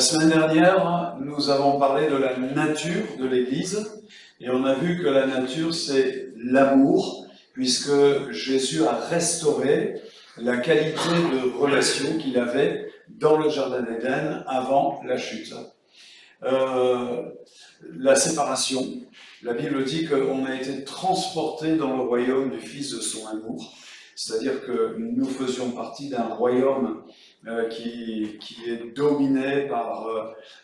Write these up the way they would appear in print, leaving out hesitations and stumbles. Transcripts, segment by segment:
semaine dernière, nous avons parlé de la nature de l'Église et on a vu que la nature, c'est l'amour, puisque Jésus a restauré la qualité de relation qu'il avait dans le Jardin d'Éden avant la chute. La séparation, la Bible dit qu'on a été transporté dans le royaume du Fils de son amour, c'est-à-dire que nous faisions partie d'un royaume qui est dominé par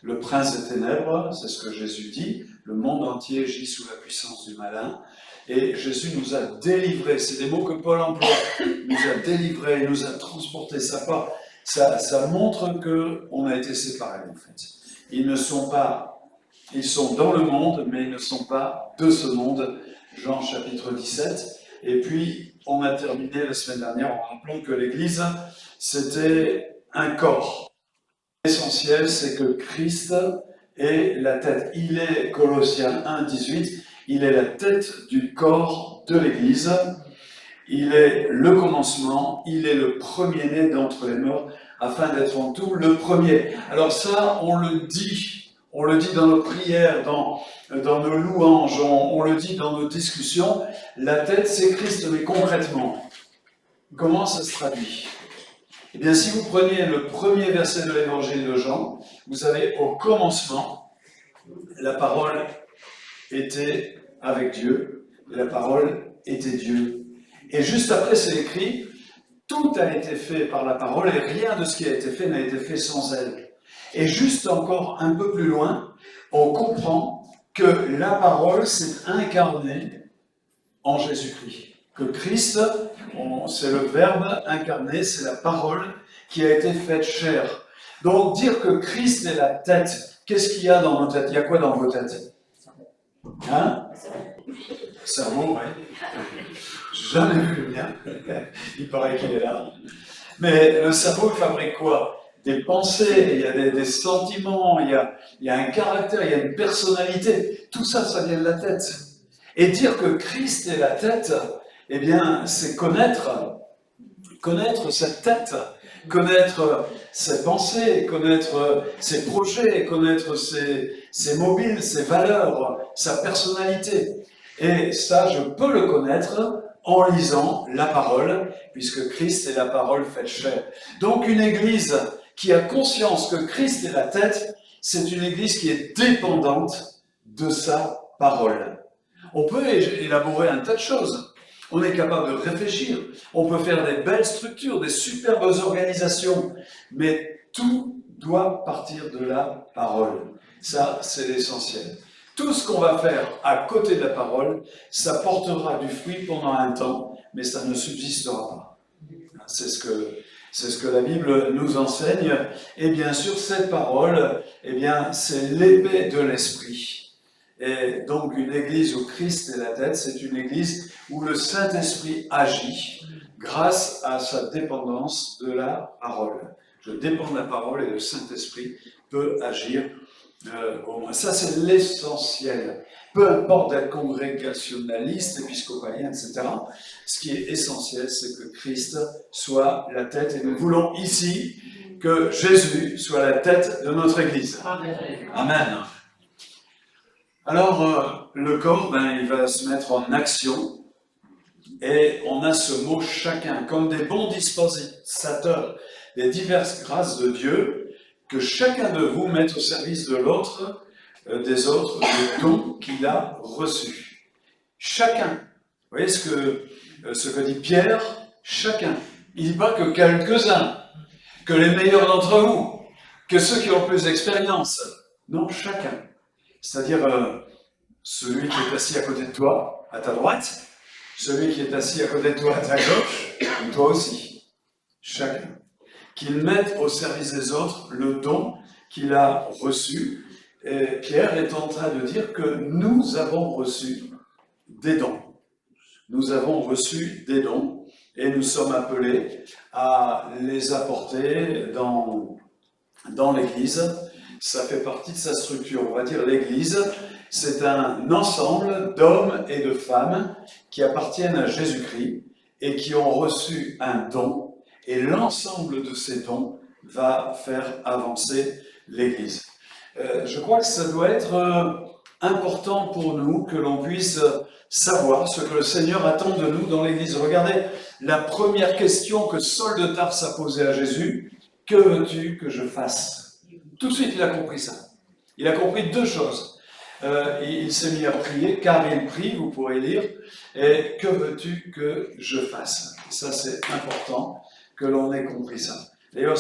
le prince des ténèbres, c'est ce que Jésus dit, le monde entier gît sous la puissance du malin, et Jésus nous a délivrés, c'est des mots que Paul emploie, nous a délivrés, nous a transportés, ça montre qu'on a été séparés en fait. Ils sont dans le monde, mais ils ne sont pas de ce monde, Jean chapitre 17, et puis on a terminé la semaine dernière en rappelant que l'Église, c'était un corps. L'essentiel, c'est que Christ est la tête. Il est, Colossiens 1, 18, il est la tête du corps de l'Église. Il est le commencement, il est le premier-né d'entre les morts, afin d'être en tout le premier. Alors ça, on le dit dans nos prières, dans nos louanges, on le dit dans nos discussions. La tête, c'est Christ, mais concrètement, comment ça se traduit? Eh bien, si vous preniez le premier verset de l'évangile de Jean, vous avez au commencement, la parole était avec Dieu, et la parole était Dieu. Et juste après, c'est écrit, tout a été fait par la parole, et rien de ce qui a été fait n'a été fait sans elle. Et juste encore un peu plus loin, on comprend que la parole s'est incarnée en Jésus-Christ. Que Christ, c'est le Verbe incarné, c'est la parole qui a été faite chair. Donc dire que Christ est la tête, qu'est-ce qu'il y a dans nos têtes? Il y a quoi dans vos têtes? Hein? Cerveau, oui. Jamais vu le mien. Il paraît qu'il est là. Mais le cerveau, il fabrique quoi? Des pensées, il y a des sentiments, il y a un caractère, il y a une personnalité. Tout ça, ça vient de la tête. Et dire que Christ est la tête, eh bien, c'est connaître cette tête, connaître ses pensées, connaître ses projets, connaître ses mobiles, ses valeurs, sa personnalité. Et ça, je peux le connaître en lisant la parole, puisque Christ est la parole faite chair. Donc une église qui a conscience que Christ est la tête, c'est une église qui est dépendante de sa parole. On peut élaborer un tas de choses. On est capable de réfléchir. On peut faire des belles structures, des superbes organisations. Mais tout doit partir de la parole. Ça, c'est l'essentiel. Tout ce qu'on va faire à côté de la parole, ça portera du fruit pendant un temps, mais ça ne subsistera pas. C'est ce que la Bible nous enseigne. Et bien sûr, cette parole, eh bien, c'est l'épée de l'esprit. Et donc, une église où Christ est la tête, c'est une église où le Saint-Esprit agit grâce à sa dépendance de la parole. Je dépends de la parole et le Saint-Esprit peut agir au moins. Ça, c'est l'essentiel. Peu importe d'être congrégationaliste, épiscopalien, etc. Ce qui est essentiel, c'est que Christ soit la tête. Et nous voulons ici que Jésus soit la tête de notre église. Amen. Alors, le corps, il va se mettre en action, et on a ce mot « chacun », comme des bons dispensateurs des diverses grâces de Dieu, que chacun de vous mette au service de l'autre, des autres, le don qu'il a reçu. Chacun. Vous voyez ce que dit Pierre? Chacun. Il ne dit pas que quelques-uns, que les meilleurs d'entre vous, que ceux qui ont plus d'expérience. Non, chacun. C'est-à-dire celui qui est assis à côté de toi, à ta droite, celui qui est assis à côté de toi, à ta gauche, et toi aussi. Chacun. Qu'il mette au service des autres le don qu'il a reçu. Et Pierre est en train de dire que nous avons reçu des dons. Nous avons reçu des dons et nous sommes appelés à les apporter dans l'Église. Ça fait partie de sa structure. On va dire l'Église, c'est un ensemble d'hommes et de femmes qui appartiennent à Jésus-Christ et qui ont reçu un don. Et l'ensemble de ces dons va faire avancer l'Église. Je crois que ça doit être important pour nous que l'on puisse savoir ce que le Seigneur attend de nous dans l'Église. Regardez la première question que Saul de Tarse a posée à Jésus. « Que veux-tu que je fasse ?» Tout de suite, il a compris ça. Il a compris deux choses. Il s'est mis à prier, car il prie, vous pourrez lire, et « Que veux-tu que je fasse ?» Ça, c'est important que l'on ait compris ça. D'ailleurs,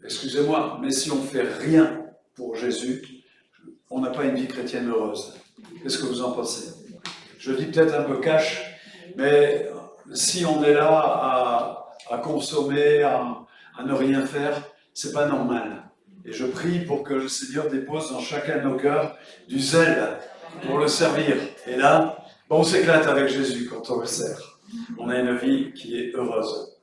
excusez-moi, mais si on ne fait rien pour Jésus, on n'a pas une vie chrétienne heureuse. Qu'est-ce que vous en pensez? Je dis peut-être un peu cash, mais si on est là à consommer, à ne rien faire, c'est pas normal. Et je prie pour que le Seigneur dépose dans chacun de nos cœurs du zèle pour le servir. Et là, on s'éclate avec Jésus quand on le sert. On a une vie qui est heureuse.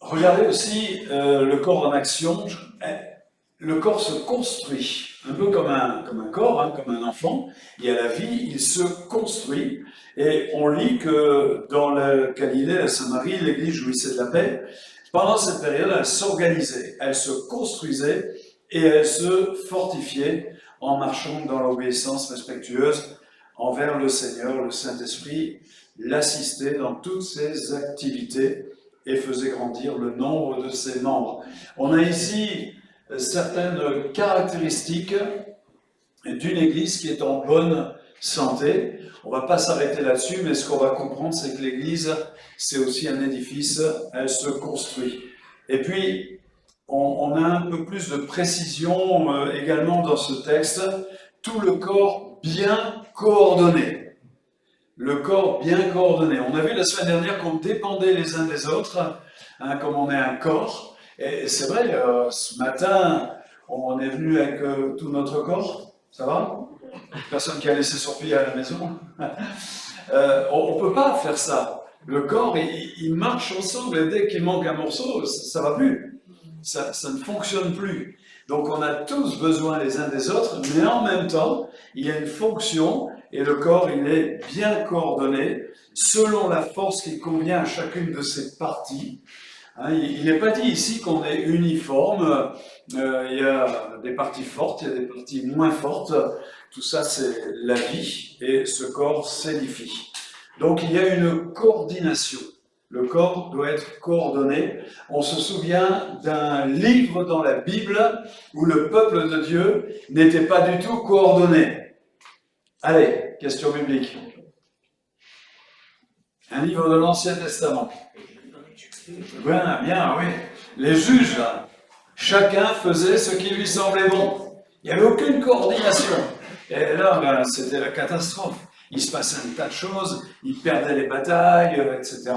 Regardez aussi le corps en action. Le corps se construit, un peu comme un corps, hein, comme un enfant. Il y a la vie, il se construit. Et on lit que dans la Galilée, la Samarie, l'Église jouissait de la paix. Pendant cette période, elle s'organisait, elle se construisait et elle se fortifiait en marchant dans l'obéissance respectueuse envers le Seigneur. Le Saint-Esprit l'assistait dans toutes ses activités et faisait grandir le nombre de ses membres. On a ici certaines caractéristiques d'une Église qui est en bonne santé. On ne va pas s'arrêter là-dessus, mais ce qu'on va comprendre, c'est que l'Église, c'est aussi un édifice, elle se construit. Et puis, on a un peu plus de précision également dans ce texte, tout le corps bien coordonné. Le corps bien coordonné. On a vu la semaine dernière qu'on dépendait les uns des autres, hein, comme on est un corps. Et c'est vrai, ce matin, on est venu avec tout notre corps. Ça va? Personne qui a laissé son pied à la maison. On ne peut pas faire ça. Le corps, il marche ensemble et dès qu'il manque un morceau, ça ne va plus. Ça ne fonctionne plus. Donc on a tous besoin les uns des autres, mais en même temps, il y a une fonction et le corps, il est bien coordonné selon la force qui convient à chacune de ses parties. Hein, il n'est pas dit ici qu'on est uniforme. Il y a des parties fortes, il y a des parties moins fortes. Tout ça, c'est la vie et ce corps s'édifie. Donc il y a une coordination. Le corps doit être coordonné. On se souvient d'un livre dans la Bible où le peuple de Dieu n'était pas du tout coordonné. Allez, question biblique. Un livre de l'Ancien Testament. Bien, oui. Les juges, là, chacun faisait ce qui lui semblait bon. Il n'y avait aucune coordination. Et là, c'était la catastrophe. Il se passait un tas de choses, ils perdaient les batailles, etc.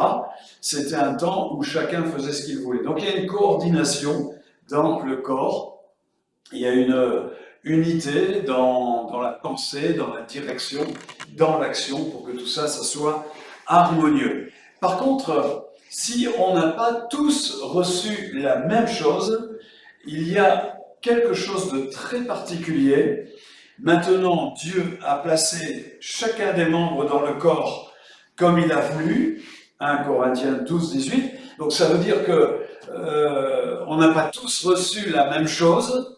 C'était un temps où chacun faisait ce qu'il voulait. Donc il y a une coordination dans le corps, il y a une unité dans la pensée, dans la direction, dans l'action, pour que tout ça, ça soit harmonieux. Par contre, si on n'a pas tous reçu la même chose, il y a quelque chose de très particulier. Maintenant, Dieu a placé chacun des membres dans le corps comme il a voulu, 1 Corinthiens 12, 18. Donc ça veut dire que on n'a pas tous reçu la même chose.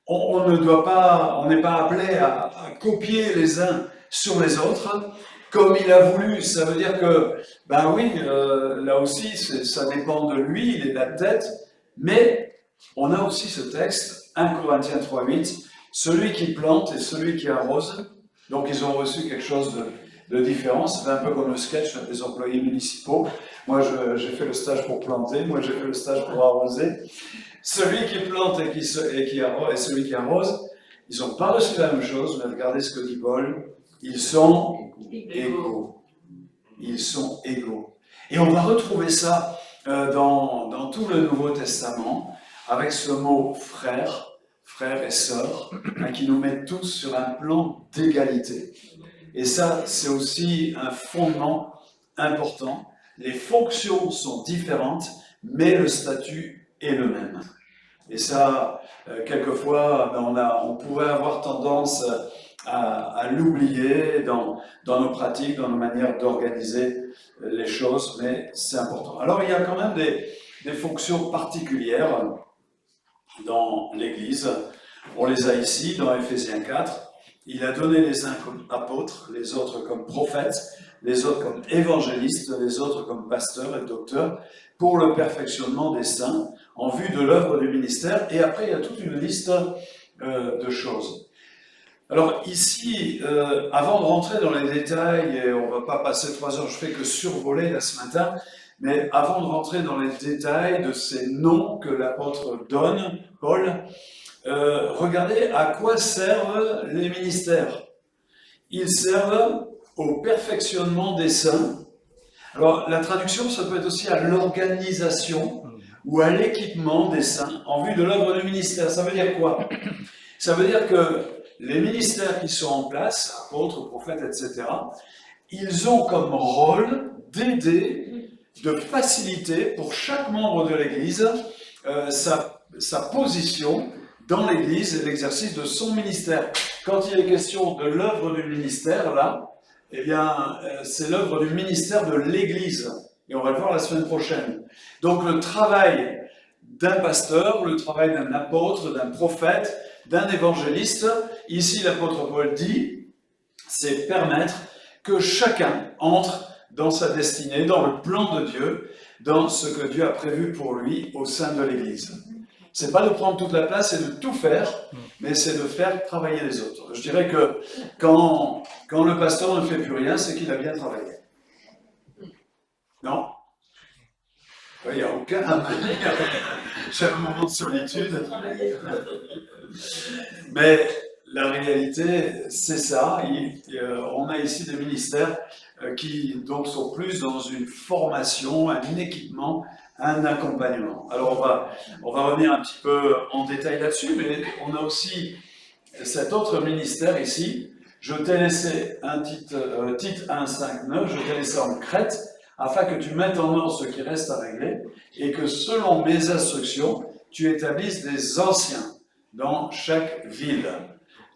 On n'est pas appelé à copier les uns sur les autres. Comme il a voulu, ça veut dire que, ben oui, là aussi, ça dépend de lui, il est la tête. Mais on a aussi ce texte, 1 Corinthiens 3, 8. Celui qui plante et celui qui arrose, donc ils ont reçu quelque chose de différent. C'est un peu comme le sketch des employés municipaux. Moi, j'ai fait le stage pour planter, moi j'ai fait le stage pour arroser. Celui qui plante et qui arrose, et celui qui arrose, ils n'ont pas reçu la même chose, mais regardez ce que dit Paul. Ils sont égaux. Ils sont égaux. Et on va retrouver ça dans tout le Nouveau Testament, avec ce mot frère. Frères et sœurs, qui nous mettent tous sur un plan d'égalité. Et ça, c'est aussi un fondement important. Les fonctions sont différentes, mais le statut est le même. Et ça, quelquefois, on pourrait avoir tendance à l'oublier dans nos pratiques, dans nos manières d'organiser les choses, mais c'est important. Alors, il y a quand même des des fonctions particulières dans l'Église. On les a ici dans Éphésiens 4. Il a donné les uns comme apôtres, les autres comme prophètes, les autres comme évangélistes, les autres comme pasteurs et docteurs, pour le perfectionnement des saints, en vue de l'œuvre du ministère. Et après, il y a toute une liste de choses. Alors ici, avant de rentrer dans les détails, et on ne va pas passer 3 heures, je fais que survoler là ce matin, mais avant de rentrer dans les détails de ces noms que l'apôtre donne, Paul, regardez à quoi servent les ministères. Ils servent au perfectionnement des saints. Alors la traduction, ça peut être aussi à l'organisation ou à l'équipement des saints en vue de l'œuvre du ministère. Ça veut dire quoi? Ça veut dire que les ministères qui sont en place, apôtres, prophètes, etc., ils ont comme rôle d'aider, de faciliter pour chaque membre de l'Église sa position dans l'Église et l'exercice de son ministère. Quand il est question de l'œuvre du ministère, là, eh bien, c'est l'œuvre du ministère de l'Église. Et on va le voir la semaine prochaine. Donc le travail d'un pasteur, le travail d'un apôtre, d'un prophète, d'un évangéliste, ici l'apôtre Paul dit, c'est permettre que chacun entre dans sa destinée, dans le plan de Dieu, dans ce que Dieu a prévu pour lui au sein de l'Église. C'est pas de prendre toute la place et de tout faire, mais c'est de faire travailler les autres. Je dirais que quand le pasteur ne fait plus rien, c'est qu'il a bien travaillé. Non? Il n'y a aucun... J'ai un moment de solitude. Mais la réalité, c'est ça. On a ici des ministères qui donc sont plus dans une formation, un équipement, un accompagnement. Alors on va revenir un petit peu en détail là-dessus, mais on a aussi cet autre ministère ici. Je t'ai laissé un titre 1, 5, 9, je t'ai laissé en crête, afin que tu mettes en ordre ce qui reste à régler, et que selon mes instructions, tu établisses des anciens dans chaque ville.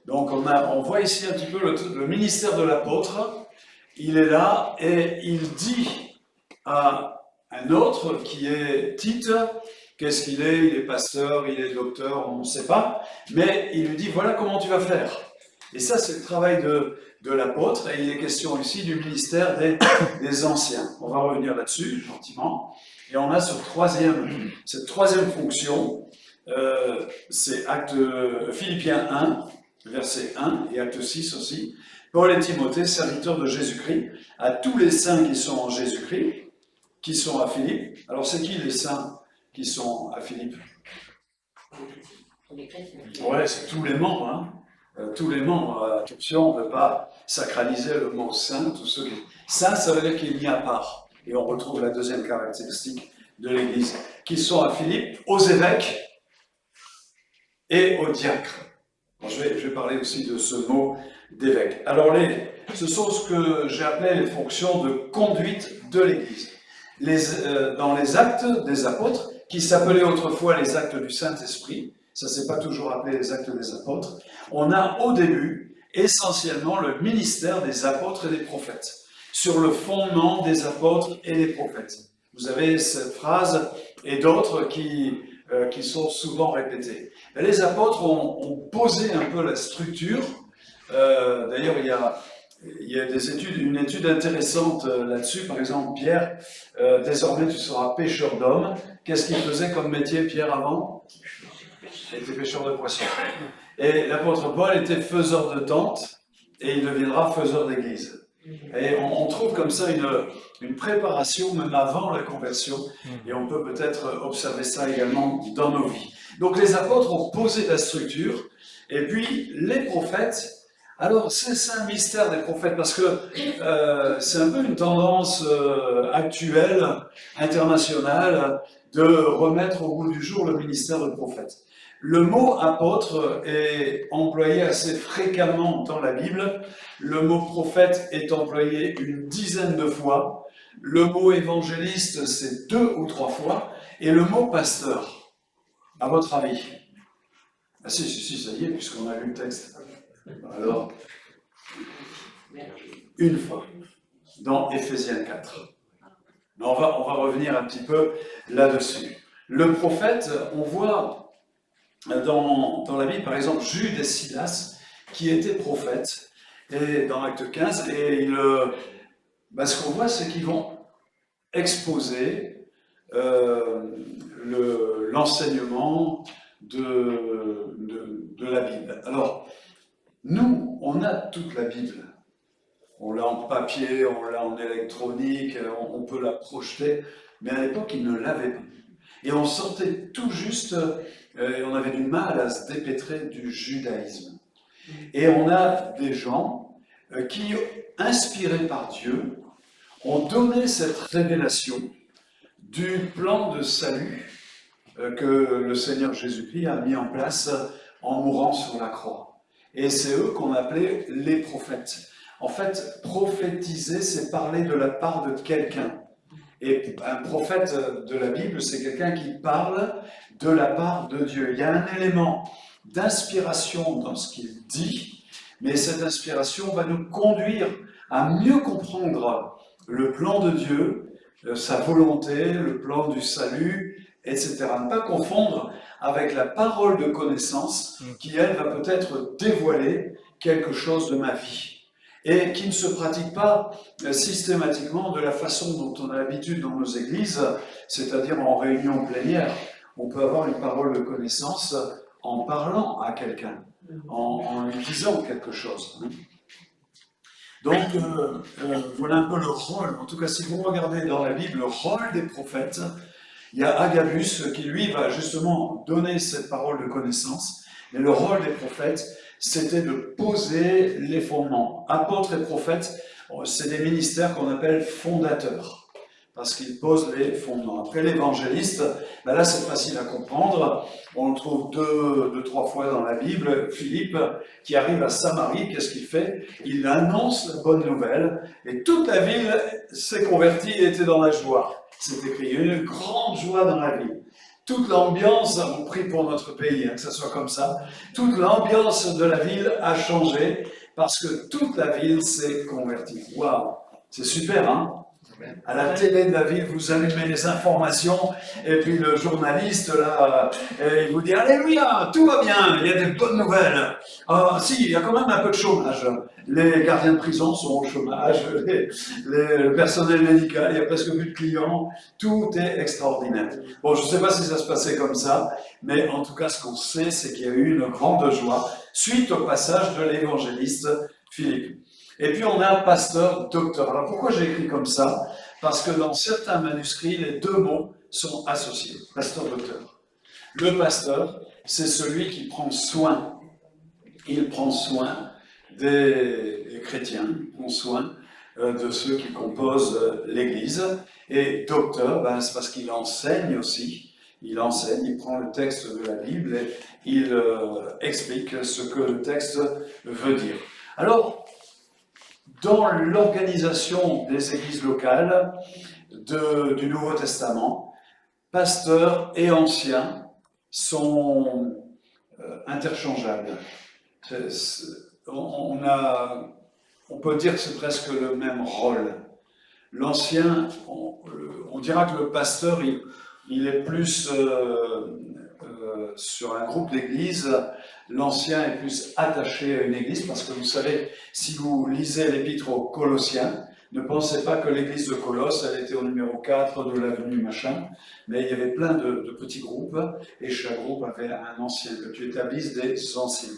Donc on voit ici un petit peu le ministère de l'apôtre. Il est là et il dit à un autre qui est Tite, qu'est-ce qu'il est? Il est pasteur, il est docteur, on ne sait pas, mais il lui dit voilà comment tu vas faire. Et ça c'est le travail de l'apôtre, et il est question ici du ministère des anciens. On va revenir là-dessus gentiment. Et on a cette troisième fonction, c'est Philippiens 1, verset 1, et acte 6 aussi. Paul et Timothée, serviteurs de Jésus-Christ, à tous les saints qui sont en Jésus-Christ, qui sont à Philippe. Alors c'est qui les saints qui sont à Philippe? Ouais, c'est tous les membres, hein. Tous les membres. Attention, on ne veut pas sacraliser le mot saint. Tous ceux qui... Saint, ça veut dire qu'il est mis à part. Et on retrouve la deuxième caractéristique de l'Église, qui sont à Philippe, aux évêques et aux diacres. Bon, je vais parler aussi de ce mot d'évêque. Alors, ce sont ce que j'ai appelé les fonctions de conduite de l'Église. Dans les actes des apôtres, qui s'appelaient autrefois les actes du Saint-Esprit, ça ne s'est pas toujours appelé les actes des apôtres, on a au début essentiellement le ministère des apôtres et des prophètes, sur le fondement des apôtres et des prophètes. Vous avez cette phrase et d'autres qui sont souvent répétées. Les apôtres ont posé un peu la structure. D'ailleurs, il y a une étude intéressante là-dessus. Par exemple, Pierre, désormais tu seras pêcheur d'hommes. Qu'est-ce qu'il faisait comme métier, Pierre, avant? Il était pêcheur de poissons. Et l'apôtre Paul était faiseur de tentes, et il deviendra faiseur d'église. Et on trouve comme ça une préparation même avant la conversion, et on peut peut-être observer ça également dans nos vies. Donc les apôtres ont posé la structure, et puis les prophètes. Alors c'est un mystère des prophètes, parce que c'est un peu une tendance actuelle, internationale, de remettre au goût du jour le ministère de prophète. Le mot apôtre est employé assez fréquemment dans la Bible. Le mot prophète est employé une dizaine de fois. Le mot évangéliste, c'est 2 ou 3 fois. Et le mot pasteur, à votre avis? Ah si, ça y est, puisqu'on a lu le texte. Alors, une fois, dans Éphésiens 4. Mais on va revenir un petit peu là-dessus. Le prophète, on voit dans la Bible, par exemple, Jude et Silas, qui étaient prophètes, et dans Acte 15, et ce qu'on voit, c'est qu'ils vont exposer l'enseignement de la Bible. Alors, nous, on a toute la Bible. On l'a en papier, on l'a en électronique, on peut la projeter, mais à l'époque, ils ne l'avaient pas. Et on sortait tout juste, et on avait du mal à se dépêtrer du judaïsme. Et on a des gens qui, inspirés par Dieu, ont donné cette révélation du plan de salut que le Seigneur Jésus-Christ a mis en place en mourant sur la croix. Et c'est eux qu'on appelait les prophètes. En fait, prophétiser, c'est parler de la part de quelqu'un. Et un prophète de la Bible, c'est quelqu'un qui parle de la part de Dieu. Il y a un élément d'inspiration dans ce qu'il dit, mais cette inspiration va nous conduire à mieux comprendre le plan de Dieu, sa volonté, le plan du salut, etc. Ne pas confondre avec la parole de connaissance qui, elle, va peut-être dévoiler quelque chose de ma vie et qui ne se pratique pas systématiquement de la façon dont on a l'habitude dans nos églises, c'est-à-dire en réunion plénière. On peut avoir une parole de connaissance en parlant à quelqu'un, en lui disant quelque chose. Donc, voilà un peu le rôle. En tout cas, si vous regardez dans la Bible le rôle des prophètes, il y a Agabus qui, lui, va justement donner cette parole de connaissance. Mais le rôle des prophètes, c'était de poser les fondements. Apôtres et prophètes, c'est des ministères qu'on appelle fondateurs, parce qu'ils posent les fondements. Après l'évangéliste, là c'est facile à comprendre. On le trouve deux, trois fois dans la Bible. Philippe, qui arrive à Samarie, qu'est-ce qu'il fait? Il annonce la bonne nouvelle, et toute la ville s'est convertie et était dans la joie. C'est écrit, il y a eu une grande joie dans la ville. Toute l'ambiance, on prie pour notre pays, que ça soit comme ça, toute l'ambiance de la ville a changé parce que toute la ville s'est convertie. Waouh, c'est super, hein? À la télé de la ville, vous allumez les informations et puis le journaliste, là, il vous dit « Alléluia, tout va bien, il y a des bonnes nouvelles. » Si, il y a quand même un peu de chômage. Les gardiens de prison sont au chômage, le personnel médical, il n'y a presque plus de clients. Tout est extraordinaire. Bon, je ne sais pas si ça se passait comme ça, mais en tout cas, ce qu'on sait, c'est qu'il y a eu une grande joie suite au passage de l'évangéliste Philippe. Et puis on a pasteur, docteur. Alors pourquoi j'ai écrit comme ça? Parce que dans certains manuscrits, les deux mots sont associés, pasteur, docteur. Le pasteur, c'est celui qui prend soin. Il prend soin des chrétiens, il prend soin de ceux qui composent l'Église. Et docteur, c'est parce qu'il enseigne aussi. Il enseigne, il prend le texte de la Bible et il explique ce que le texte veut dire. Alors, dans l'organisation des églises locales du Nouveau Testament, pasteurs et anciens sont interchangeables. On peut dire que c'est presque le même rôle. L'ancien, on dira que le pasteur, il est plus sur un groupe d'église. L'ancien est plus attaché à une église, parce que vous savez, si vous lisez l'épître aux Colossiens, ne pensez pas que l'église de Colosse, elle était au numéro 4 de l'avenue machin, mais il y avait plein de petits groupes, et chaque groupe avait un ancien, que tu établisses des anciens.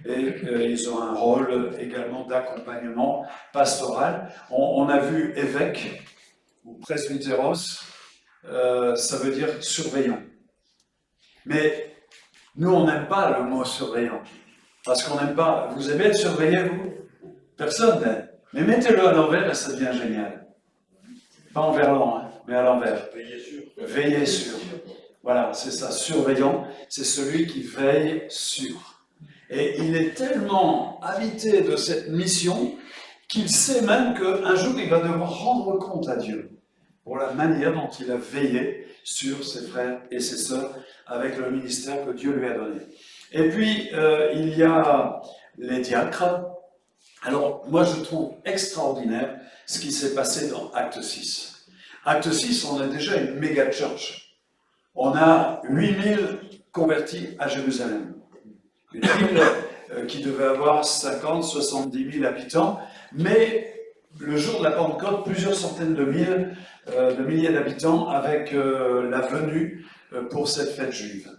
Et ils ont un rôle également d'accompagnement pastoral. On a vu évêque, ou presbytéros, ça veut dire surveillant. Mais nous, on n'aime pas le mot surveillant, parce qu'on n'aime pas. Vous aimez être surveillé, vous? Personne n'aime. Mais mettez-le à l'envers et ça devient génial. Pas en verlan, mais à l'envers. Veillez sur. Veillez sur. Voilà, c'est ça. Surveillant, c'est celui qui veille sur. Et il est tellement habité de cette mission qu'il sait même qu'un jour, il va devoir rendre compte à Dieu pour la manière dont il a veillé sur ses frères et ses sœurs avec le ministère que Dieu lui a donné. Et puis, il y a les diacres. Alors, moi, je trouve extraordinaire ce qui s'est passé dans Acte 6. Acte 6, on a déjà une méga church. on a 8000 convertis à Jérusalem. Une ville qui devait avoir 50-70 000 habitants, mais le jour de la Pentecôte, plusieurs centaines de milliers d'habitants avec la venue pour cette fête juive.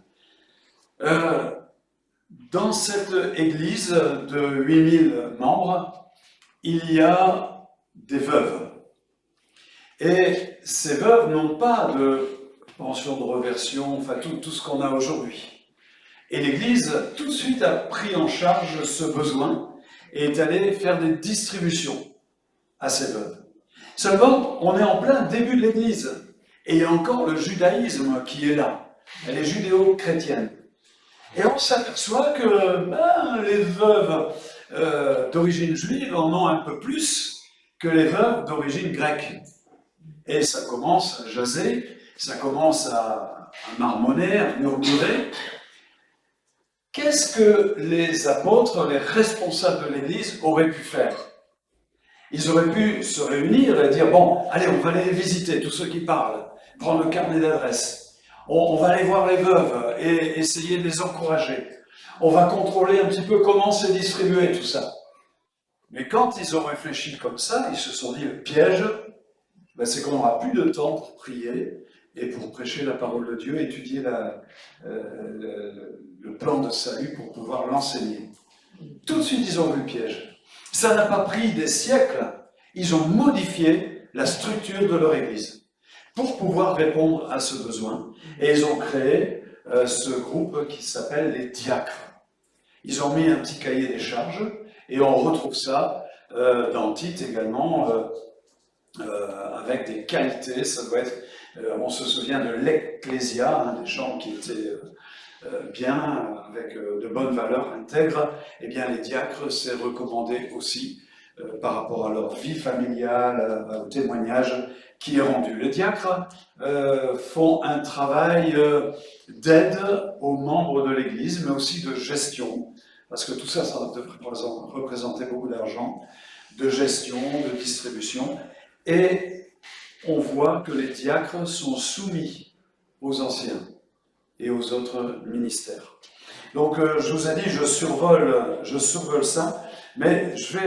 Dans cette église de 8000 membres, il y a des veuves. Et ces veuves n'ont pas de pension de reversion, enfin tout ce qu'on a aujourd'hui. Et l'Église, tout de suite, a pris en charge ce besoin et est allée faire des distributions à ces veuves. Seulement, on est en plein début de l'Église. Et il y a encore le judaïsme qui est là. Elle est judéo-chrétienne. Et on s'aperçoit que les veuves d'origine juive en ont un peu plus que les veuves d'origine grecque. Et ça commence à jaser, ça commence à marmonner, à murmurer. Qu'est-ce que les apôtres, les responsables de l'Église auraient pu faire? Ils auraient pu se réunir et dire, bon, allez, on va aller les visiter, tous ceux qui parlent, prendre le carnet d'adresse. On va aller voir les veuves et essayer de les encourager. On va contrôler un petit peu comment c'est distribué tout ça. Mais quand ils ont réfléchi comme ça, ils se sont dit, le piège, c'est qu'on n'aura plus de temps pour prier et pour prêcher la parole de Dieu, étudier le plan de salut pour pouvoir l'enseigner. Tout de suite, ils ont vu le piège. Ça n'a pas pris des siècles. Ils ont modifié la structure de leur Église pour pouvoir répondre à ce besoin. Et ils ont créé ce groupe qui s'appelle les diacres. Ils ont mis un petit cahier des charges et on retrouve ça dans Tite également, avec des qualités. Ça doit être, on se souvient de l'ecclésia, des gens qui étaient bien, avec de bonnes valeurs intègres. Eh bien, les diacres, c'est recommandé aussi par rapport à leur vie familiale, au témoignage qui est rendu. Les diacres font un travail d'aide aux membres de l'Église, mais aussi de gestion, parce que tout ça, ça devrait représenter beaucoup d'argent, de gestion, de distribution, et on voit que les diacres sont soumis aux anciens et aux autres ministères. Donc, je vous ai dit, je survole ça, mais je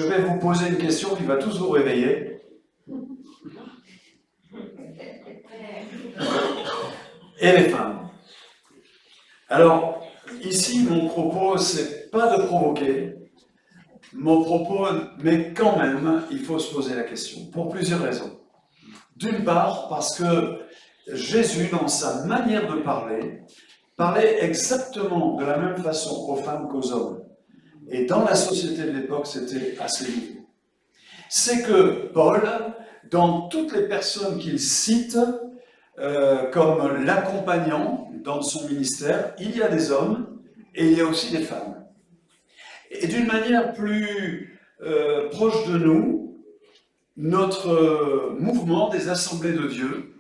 vais vous poser une question qui va tous vous réveiller. Et les femmes. Alors, ici, mon propos, c'est pas de provoquer, mon propos, mais quand même, il faut se poser la question, pour plusieurs raisons. D'une part, parce que Jésus, dans sa manière de parler, parlait exactement de la même façon aux femmes qu'aux hommes. Et dans la société de l'époque, c'était assez nouveau. C'est que Paul, dans toutes les personnes qu'il cite comme l'accompagnant dans son ministère, il y a des hommes et il y a aussi des femmes. Et d'une manière plus proche de nous, notre mouvement des Assemblées de Dieu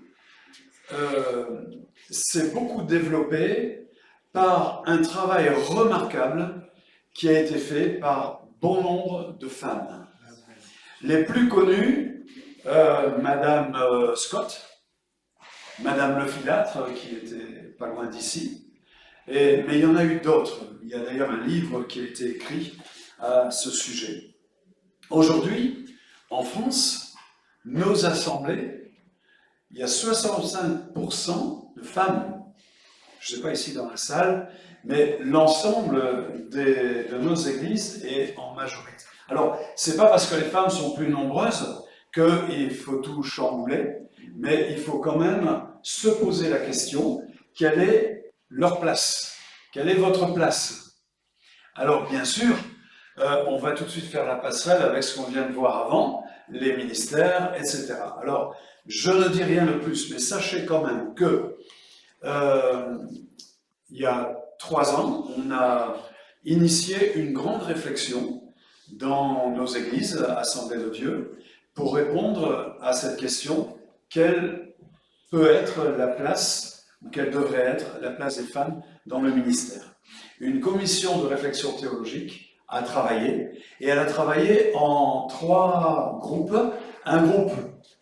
s'est beaucoup développé par un travail remarquable qui a été fait par bon nombre de femmes. Les plus connues, Madame Scott, Madame Le Filâtre, qui était pas loin d'ici, mais il y en a eu d'autres. Il y a d'ailleurs un livre qui a été écrit à ce sujet. Aujourd'hui, en France, nos assemblées, il y a 65% de femmes. Je ne sais pas ici dans la salle, mais l'ensemble de nos églises est en majorité. Alors, ce n'est pas parce que les femmes sont plus nombreuses qu'il faut tout chambouler, mais il faut quand même se poser la question, quelle est leur place? Quelle est votre place? Alors, bien sûr, on va tout de suite faire la passerelle avec ce qu'on vient de voir avant, les ministères, etc. Alors, je ne dis rien de plus, mais sachez quand même que il y a 3 ans, on a initié une grande réflexion dans nos églises, Assemblées de Dieu, pour répondre à cette question, quelle peut être la place, ou quelle devrait être la place des femmes dans le ministère. Une commission de réflexion théologique a travaillé, et elle a travaillé en 3 groupes. Un groupe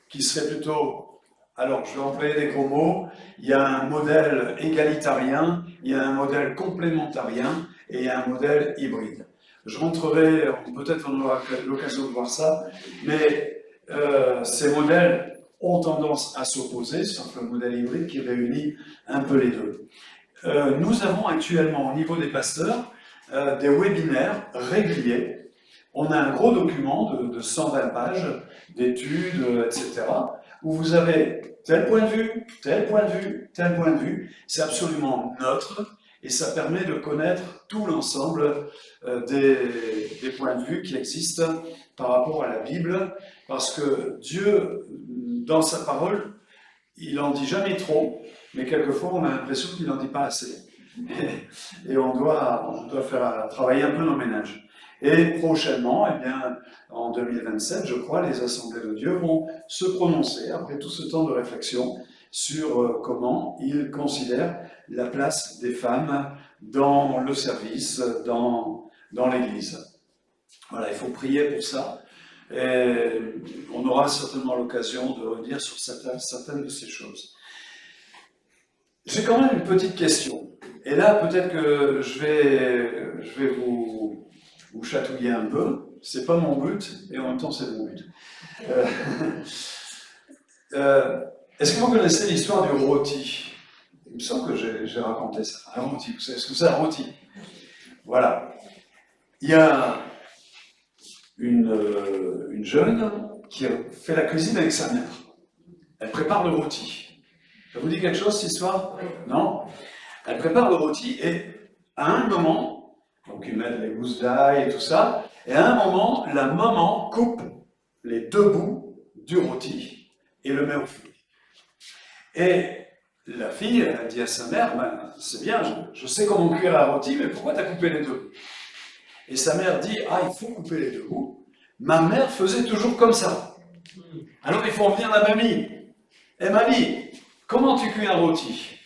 qui serait plutôt Alors, je vais employer des gros mots. Il y a un modèle égalitarien, il y a un modèle complémentarien et il y a un modèle hybride. Je rentrerai, peut-être on aura l'occasion de voir ça, mais ces modèles ont tendance à s'opposer, sauf le modèle hybride qui réunit un peu les deux. Nous avons actuellement au niveau des pasteurs des webinaires réguliers. On a un gros document de 120 pages d'études, etc., où vous avez tel point de vue, tel point de vue, tel point de vue. C'est absolument neutre et ça permet de connaître tout l'ensemble des points de vue qui existent par rapport à la Bible, parce que Dieu, dans sa parole, il en dit jamais trop, mais quelquefois on a l'impression qu'il n'en dit pas assez. Et on doit faire travailler un peu nos ménages. Et prochainement, eh bien, en 2027, je crois, les assemblées de Dieu vont se prononcer, après tout ce temps de réflexion, sur comment ils considèrent la place des femmes dans le service, dans l'Église. Voilà, il faut prier pour ça. Et on aura certainement l'occasion de revenir sur certaines de ces choses. J'ai quand même une petite question. Et là, peut-être que je vais vous chatouiller un peu. C'est pas mon but, et en même temps, c'est mon but. Est-ce que vous connaissez l'histoire du rôti? Il me semble que j'ai raconté ça. Un rôti, vous savez ce que c'est un rôti? Voilà. Il y a une jeune qui fait la cuisine avec sa mère. Elle prépare le rôti. Ça vous dit quelque chose, cette histoire? Non? Elle prépare le rôti et à un moment, donc ils mettent les gousses d'ail et tout ça, et à un moment, la maman coupe les deux bouts du rôti et le met au feu. Et la fille, elle dit à sa mère, ben, c'est bien, je sais comment cuire un rôti, mais pourquoi tu as coupé les deux bouts? Et sa mère dit, ah, il faut couper les deux bouts. Ma mère faisait toujours comme ça. Alors il faut en venir la mamie. Et mamie, comment tu cuis un rôti?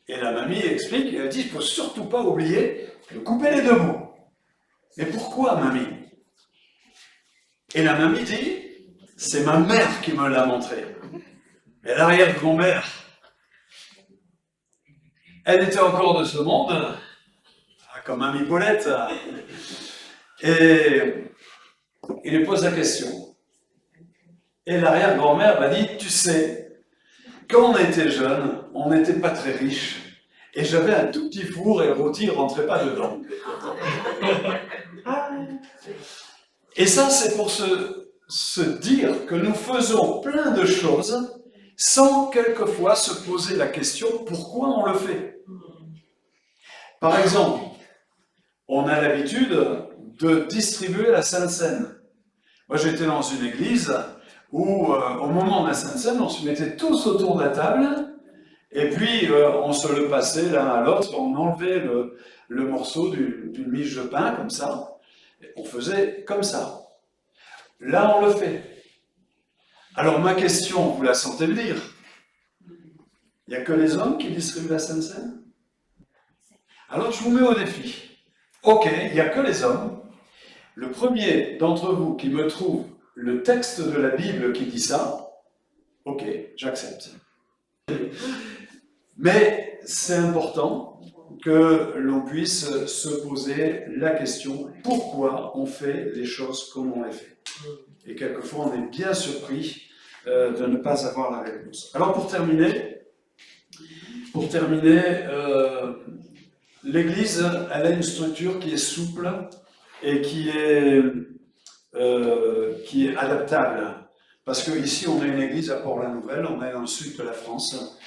Et la mamie explique, elle dit, il ne faut surtout pas oublier de couper les deux bouts. Mais pourquoi, mamie? Et la mamie dit, c'est ma mère qui me l'a montré. Et l'arrière-grand-mère, elle était encore de ce monde, comme Mamie Paulette. Et il lui pose la question. Et l'arrière-grand-mère m'a dit, tu sais, quand on était jeune, on n'était pas très riche. Et j'avais un tout petit four et le rôti ne rentrait pas dedans. Et ça, c'est pour se dire que nous faisons plein de choses sans quelquefois se poser la question pourquoi on le fait. Par exemple, on a l'habitude de distribuer la Sainte Seine. Moi, j'étais dans une église où, au moment de la Sainte Seine, on se mettait tous autour de la table, et puis on se le passait l'un à l'autre, on enlevait le morceau d'une miche de pain, comme ça, on faisait comme ça. Là, on le fait. Alors, ma question, vous la sentez venir? Il n'y a que les hommes qui distribuent la Sainte Seine? Alors, je vous mets au défi. Ok, il n'y a que les hommes. Le premier d'entre vous qui me trouve le texte de la Bible qui dit ça, ok, j'accepte. Mais c'est important que l'on puisse se poser la question pourquoi on fait les choses comme on les fait. Et quelquefois, on est bien surpris de ne pas avoir la réponse. Alors, pour terminer, l'Église, elle a une structure qui est souple et qui est adaptable. Parce qu'ici, on a une église à Port-la-Nouvelle, on est dans le sud de la France,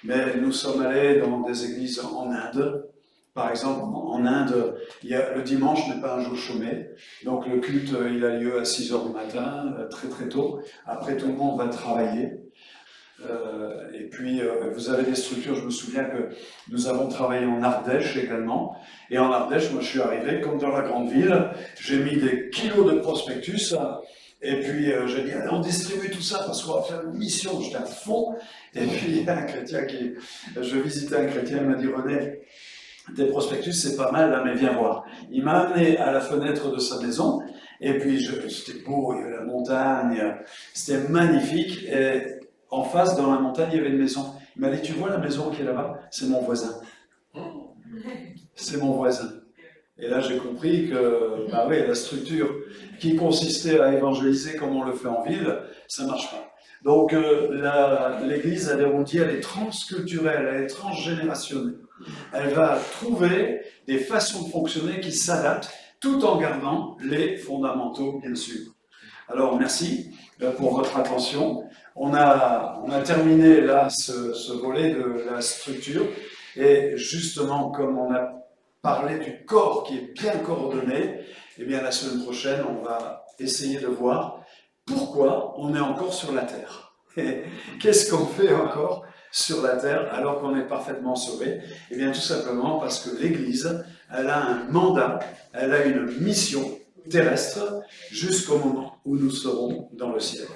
mais nous sommes allés dans des églises en Inde. Par exemple, en Inde, le dimanche n'est pas un jour chômé, donc le culte il a lieu à 6 h du matin, très très tôt. Après, tout le monde va travailler. Et puis, vous avez des structures, je me souviens que nous avons travaillé en Ardèche également. Et en Ardèche, moi je suis arrivé, comme dans la grande ville, j'ai mis des kilos de prospectus, et puis j'ai dit, allez, on distribue tout ça parce qu'on va faire une mission, j'étais à fond. Et puis, un chrétien je visitais un chrétien, il m'a dit, René, tes prospectus c'est pas mal, là, mais viens voir. Il m'a amené à la fenêtre de sa maison, et puis c'était beau, il y avait la montagne, c'était magnifique. Et en face, dans la montagne, il y avait une maison. Il m'a dit, tu vois la maison qui est là-bas? C'est mon voisin. C'est mon voisin. Et là, j'ai compris que bah oui, la structure qui consistait à évangéliser comme on le fait en ville, ça ne marche pas. Donc l'Église, on dit, elle est transculturelle, elle est transgénérationnelle. Elle va trouver des façons de fonctionner qui s'adaptent tout en gardant les fondamentaux, bien sûr. Alors, merci pour votre attention. On a terminé là ce volet de la structure. Et justement, comme on a parlé du corps qui est bien coordonné, eh bien la semaine prochaine, on va essayer de voir pourquoi on est encore sur la Terre. Qu'est-ce qu'on fait encore sur la Terre alors qu'on est parfaitement sauvé? Eh bien tout simplement parce que l'Église, elle a un mandat, elle a une mission terrestre jusqu'au moment où nous serons dans le ciel.